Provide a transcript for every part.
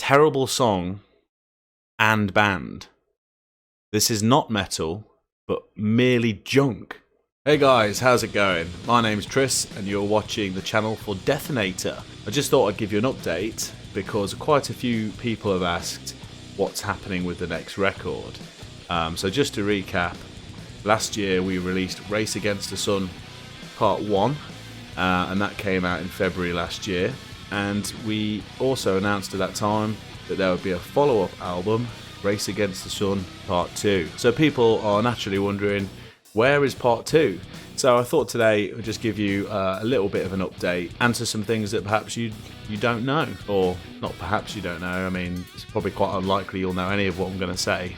terrible song and band. This is not metal, but merely junk. Hey guys, how's it going? My name's Tris and you're watching the channel for Dethonator. I just thought I'd give you an update because quite a few people have asked what's happening with the next record. So just to recap, last year we released Race Against the Sun Part 1 and that came out in February last year, and we also announced at that time that there would be a follow-up album, Race Against the Sun Part 2. So people are naturally wondering, where is Part 2? So I thought today I'd just give you a little bit of an update, answer some things that perhaps you don't know, or not perhaps you don't know. I mean, it's probably quite unlikely you'll know any of what I'm going to say,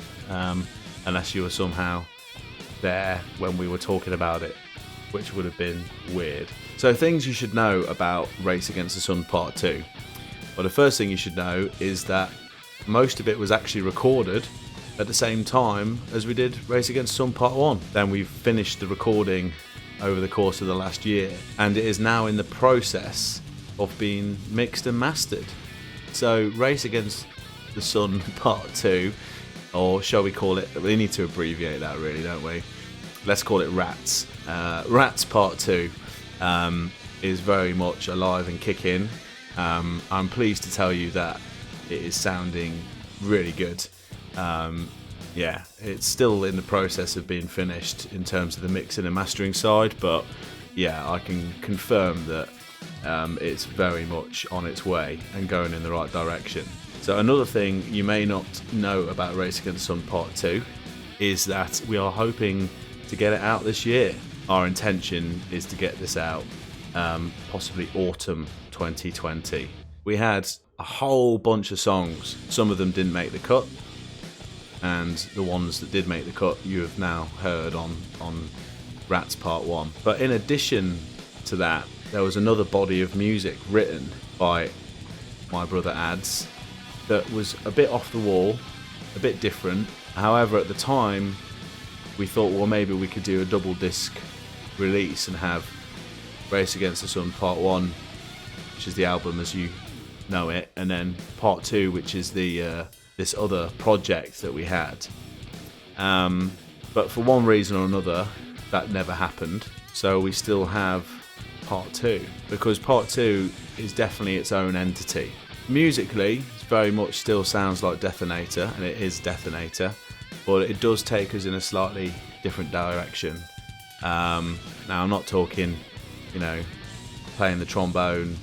unless you were somehow there when we were talking about it, which would have been weird. So things you should know about Race Against the Sun Part 2. Well, the first thing you should know is that most of it was actually recorded at the same time as we did Race Against the Sun Part 1. Then we've finished the recording over the course of the last year, and it is now in the process of being mixed and mastered. So Race Against the Sun Part 2, or shall we call it, we need to abbreviate that really, don't we? Let's call it RATS. RATS Part 2 is very much alive and kicking. I'm pleased to tell you that it is sounding really good. Yeah, it's still in the process of being finished in terms of the mixing and mastering side, but yeah, I can confirm that it's very much on its way and going in the right direction. So another thing you may not know about Race Against the Sun Part 2 is that we are hoping to get it out this year. Our intention is to get this out possibly autumn 2020. We had a whole bunch of songs. Some of them didn't make the cut, and the ones that did make the cut you have now heard on Rats Part 1. But in addition to that, there was another body of music written by my brother Ads that was a bit off the wall, a bit different. However, at the time we thought, well, maybe we could do a double disc release and have Race Against the Sun Part 1, which is the album as you know it, and then Part 2, which is the this other project that we had. But for one reason or another, that never happened. So we still have Part 2, because Part 2 is definitely its own entity. Musically, it very much still sounds like Dethonator, and it is Dethonator, but it does take us in a slightly different direction. Now, I'm not talking, playing the trombone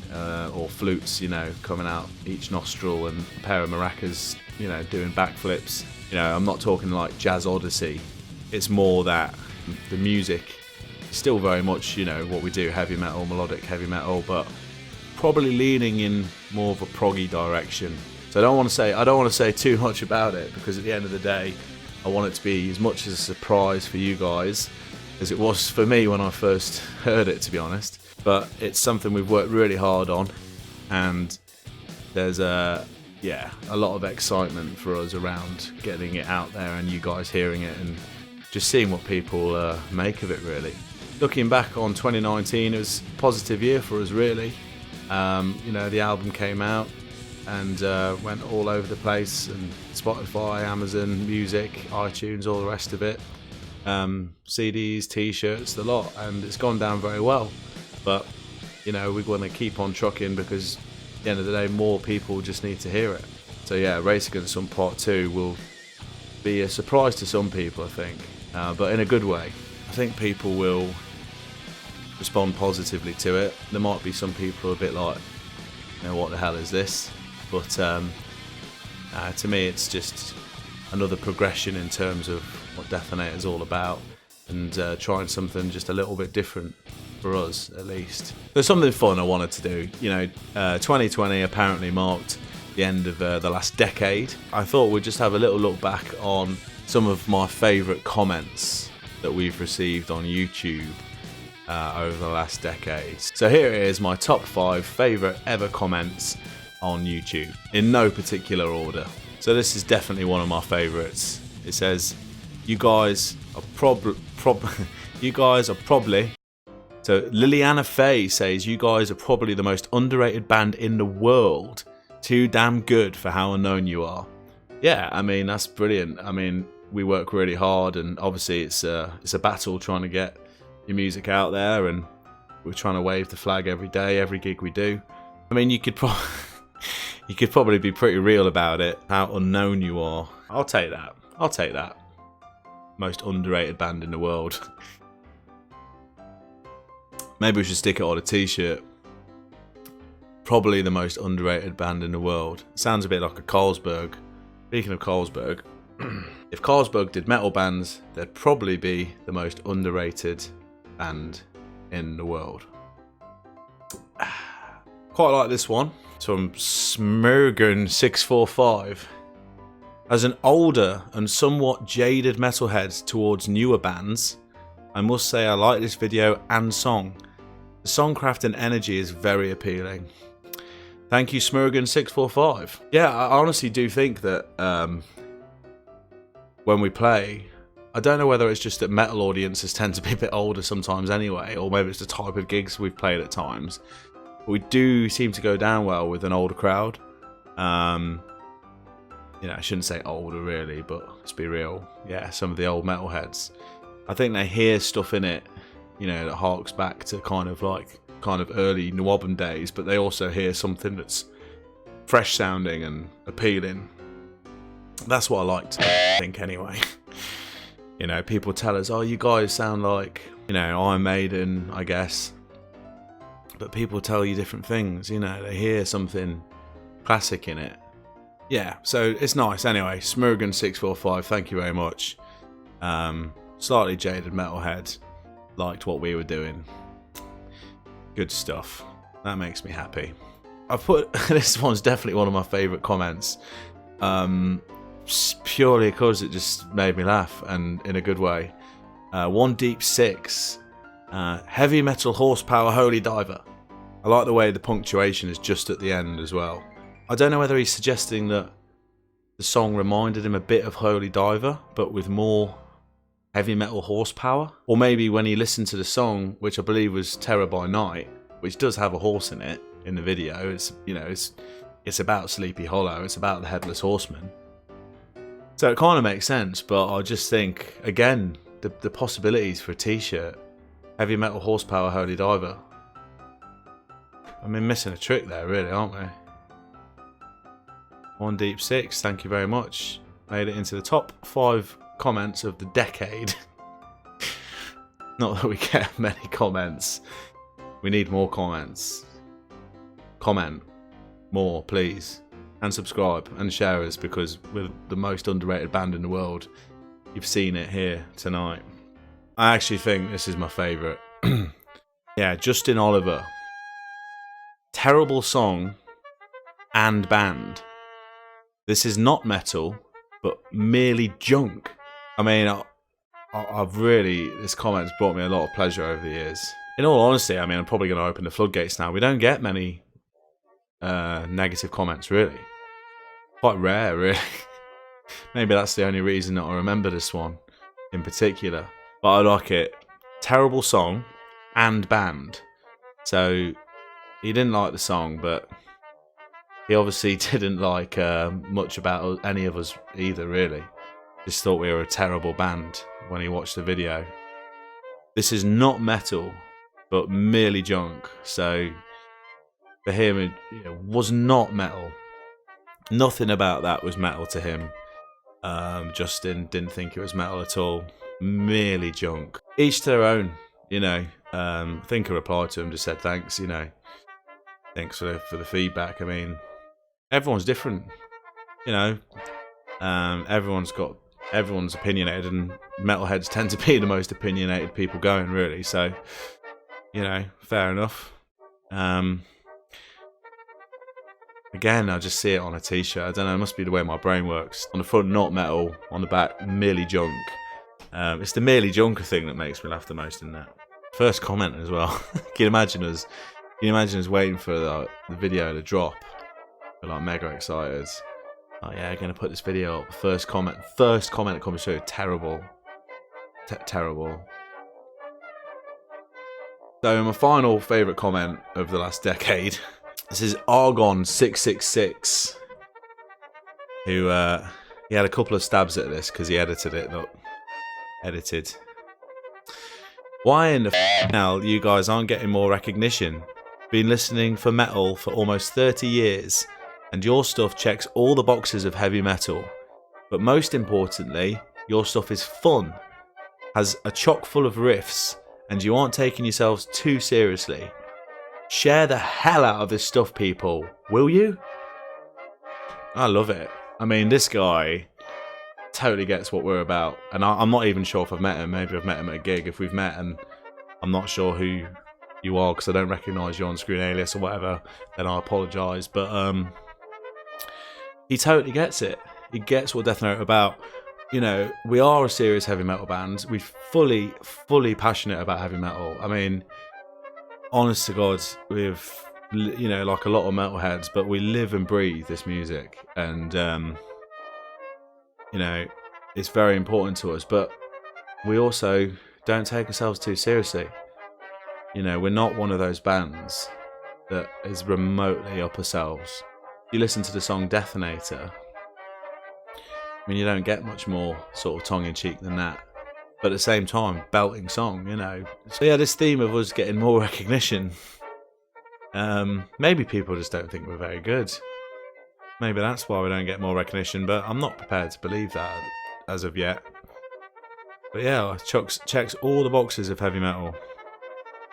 or flutes, coming out each nostril, and a pair of maracas, doing backflips. I'm not talking like Jazz Odyssey. It's more that the music is still very much, what we do, heavy metal, melodic heavy metal, but probably leaning in more of a proggy direction. So I don't want to say too much about it, because at the end of the day, I want it to be as much as a surprise for you guys as it was for me when I first heard it, to be honest. But it's something we've worked really hard on, and there's a lot of excitement for us around getting it out there and you guys hearing it and just seeing what people make of it, really. Looking back on 2019, it was a positive year for us, really. The album came out and went all over the place, and Spotify, Amazon Music, iTunes, all the rest of it. CDs, t-shirts, the lot, and it's gone down very well. But we're going to keep on trucking, because at the end of the day, more people just need to hear it. So yeah, Race Against the Sun Part 2 will be a surprise to some people, I think, but in a good way. I think people will respond positively to it. There might be some people a bit like, what the hell is this? But to me, it's just another progression in terms of what Dethonator is all about, and trying something just a little bit different for us, at least. There's something fun I wanted to do. 2020 apparently marked the end of the last decade. I thought we'd just have a little look back on some of my favourite comments that we've received on YouTube over the last decade. So here it is, my top 5 favourite ever comments on YouTube, in no particular order. So this is definitely one of my favourites. It says, you guys are probably So Liliana Faye says, you guys are probably the most underrated band in the world. Too damn good for how unknown you are. Yeah, I mean, that's brilliant. I mean, we work really hard, and obviously it's a battle trying to get your music out there, and we're trying to wave the flag every day, every gig we do. I mean, you could probably be pretty real about it, how unknown you are. I'll take that. I'll take that. Most underrated band in the world. Maybe we should stick it on a t-shirt. Probably the most underrated band in the world. Sounds a bit like a Carlsberg. Speaking of Carlsberg, if Carlsberg did metal bands, they'd probably be the most underrated band in the world. Quite like this one. It's from Smurgen645. As an older and somewhat jaded metalhead towards newer bands, I must say I like this video and song. The songcraft and energy is very appealing. Thank you, Smurgen645. Yeah, I honestly do think that when we play, I don't know whether it's just that metal audiences tend to be a bit older sometimes anyway, or maybe it's the type of gigs we've played at times. But we do seem to go down well with an older crowd. You know, I shouldn't say older really, but let's be real. Yeah, some of the old metalheads. I think they hear stuff in it, you know, that harks back to kind of early Nwabum days, but they also hear something that's fresh sounding and appealing. That's what I like to think anyway. You know, people tell us, oh, you guys sound like, you know, Iron Maiden, I guess. But people tell you different things, you know, they hear something classic in it. Yeah, so it's nice. Anyway, Smurgen645, thank you very much. Slightly jaded metalhead, liked what we were doing. Good stuff. That makes me happy. I've put this one's definitely one of my favourite comments, purely because it just made me laugh, and in a good way. One Deep 6, heavy metal horsepower holy diver. I like the way the punctuation is just at the end as well. I don't know whether he's suggesting that the song reminded him a bit of Holy Diver, but with more heavy metal horsepower. Or maybe when he listened to the song, which I believe was Terror by Night, which does have a horse in it in the video. It's, you know, it's about Sleepy Hollow. It's about the Headless Horseman. So it kind of makes sense, but I just think, again, the possibilities for a t-shirt. Heavy metal horsepower Holy Diver. I mean, missing a trick there, really, aren't we? One Deep 6, thank you very much. Made it into the top 5 comments of the decade. Not that we get many comments. We need more comments. Comment more, please. And subscribe and share us, because we're the most underrated band in the world. You've seen it here tonight. I actually think this is my favourite. Yeah, Justin Oliver. Terrible song and band. This is not metal, but merely junk. I mean, I've really, this comment's brought me a lot of pleasure over the years. In all honesty, I mean, I'm probably going to open the floodgates now. We don't get many negative comments, really. Quite rare, really. Maybe that's the only reason that I remember this one in particular. But I like it. Terrible song and band. So he didn't like the song, but he obviously didn't like much about any of us either, really. Just thought we were a terrible band when he watched the video. This is not metal, but merely junk. So for him, it was not metal. Nothing about that was metal to him. Justin didn't think it was metal at all. Merely junk. Each to their own, you know. I think I replied to him, just said thanks, you know. Thanks for the feedback. I mean, everyone's different, you know. Everyone's opinionated, and metalheads tend to be the most opinionated people going, really. So, you know, fair enough. Again, I just see it on a t-shirt. I don't know, it must be the way my brain works. On the front, not metal. On the back, merely junk. It's the merely junker thing that makes me laugh the most in that. First comment as well. Can you imagine us waiting for the video to drop? We're like mega excited. Oh yeah, gonna put this video up. First comment that comes through. Terrible. Terrible. So my final favourite comment of the last decade. This is Argon 666, who he had a couple of stabs at this because he edited it. Look, edited. Why in the hell you guys aren't getting more recognition? Been listening for metal for almost 30 years, and your stuff checks all the boxes of heavy metal. But most importantly, your stuff is fun, has a chock full of riffs, and you aren't taking yourselves too seriously. Share the hell out of this stuff, people, will you? I love it. I mean, this guy totally gets what we're about, and I'm not even sure if I've met him. Maybe I've met him at a gig. If we've met and I'm not sure who you are because I don't recognise your on-screen alias or whatever, then I apologise. But he totally gets it. He gets what Dethonator are about. You know, we are a serious heavy metal band. We're fully passionate about heavy metal. I mean, honest to God, we've, you know, like a lot of metalheads, but we live and breathe this music, and you know, it's very important to us. But we also don't take ourselves too seriously. You know, we're not one of those bands that is remotely up ourselves. You listen to the song Dethonator, I mean, you don't get much more sort of tongue-in-cheek than that. But at the same time, belting song, you know. So yeah, this theme of us getting more recognition, maybe people just don't think we're very good. Maybe that's why we don't get more recognition, but I'm not prepared to believe that as of yet. But yeah, checks all the boxes of heavy metal.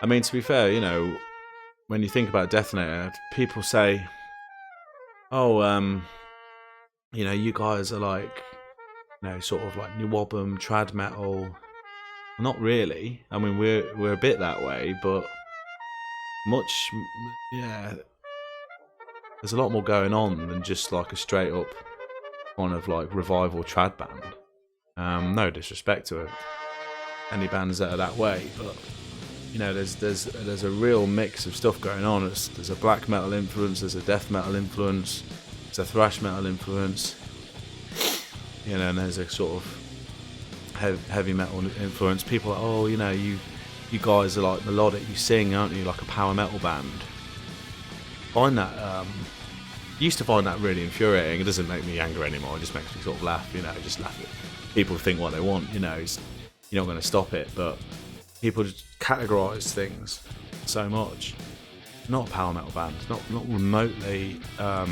I mean, to be fair, you know, when you think about Dethonator, people say, oh, you know, you guys are like, you know, sort of like new album trad metal. Not really. I mean, we're a bit that way, but yeah. There's a lot more going on than just like a straight up kind of like revival trad band. No disrespect to any bands that are that way, but you know, there's a real mix of stuff going on. There's a black metal influence, there's a death metal influence, there's a thrash metal influence, you know, and there's a sort of heavy metal influence. People are like, oh, you know, you guys are like melodic, you sing, aren't you, like a power metal band. Find that used to find that really infuriating. It doesn't make me angry anymore, it just makes me sort of laugh, you know, just laugh at people think what they want, you know, you're not going to stop it, but people just categorise things so much. Not a power metal band, not remotely. I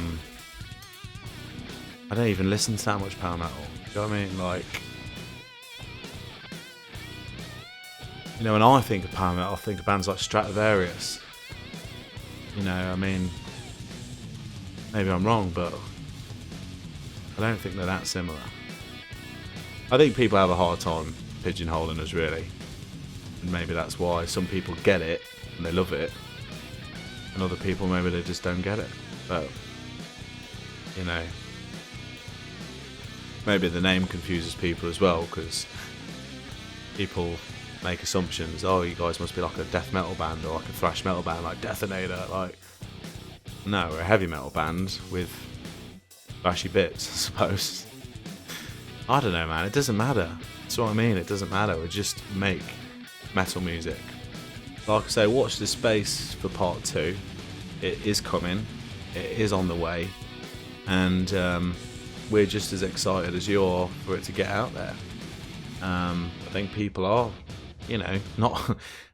don't even listen to that much power metal. Do you know what I mean? Like, you know, when I think of power metal, I think of bands like Stratovarius. You know, I mean, maybe I'm wrong, but I don't think they're that similar. I think people have a hard time pigeonholing us, really. And maybe that's why some people get it and they love it, and other people maybe they just don't get it. But you know, maybe the name confuses people as well, because people make assumptions. Oh, you guys must be like a death metal band or like a thrash metal band like Dethonator. Like, no, we're a heavy metal band with bashy bits, I suppose. I don't know, man, it doesn't matter. That's what I mean, it doesn't matter. We just make metal music. Like I say, watch this space for part 2. It is coming, it is on the way, and we're just as excited as you are for it to get out there. I think people are, you know,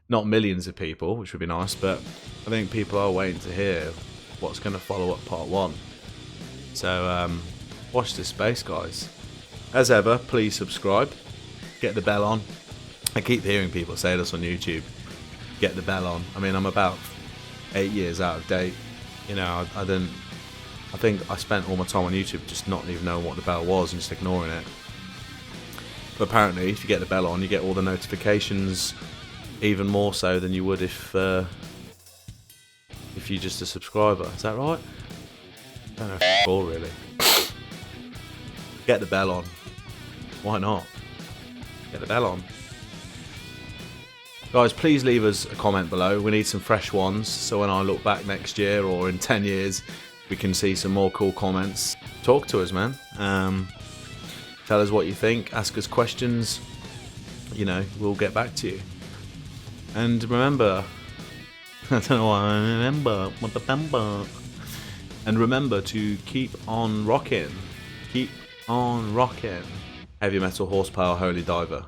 not millions of people, which would be nice, but I think people are waiting to hear what's going to follow up part 1. So watch this space, guys. As ever, please subscribe, get the bell on. I keep hearing people say this on YouTube, get the bell on. I mean, I'm about 8 years out of date. You know, I think I spent all my time on YouTube just not even knowing what the bell was and just ignoring it. But apparently, if you get the bell on, you get all the notifications, even more so than you would if you're just a subscriber. Is that right? I don't know if all really. Get the bell on. Why not? Get the bell on. Guys, please leave us a comment below. We need some fresh ones, so when I look back next year or in 10 years, we can see some more cool comments. Talk to us, man. Tell us what you think. Ask us questions. You know, we'll get back to you. And remember, I don't know why I remember. And remember to keep on rocking. Keep on rocking. Heavy Metal Horsepower Holy Diver.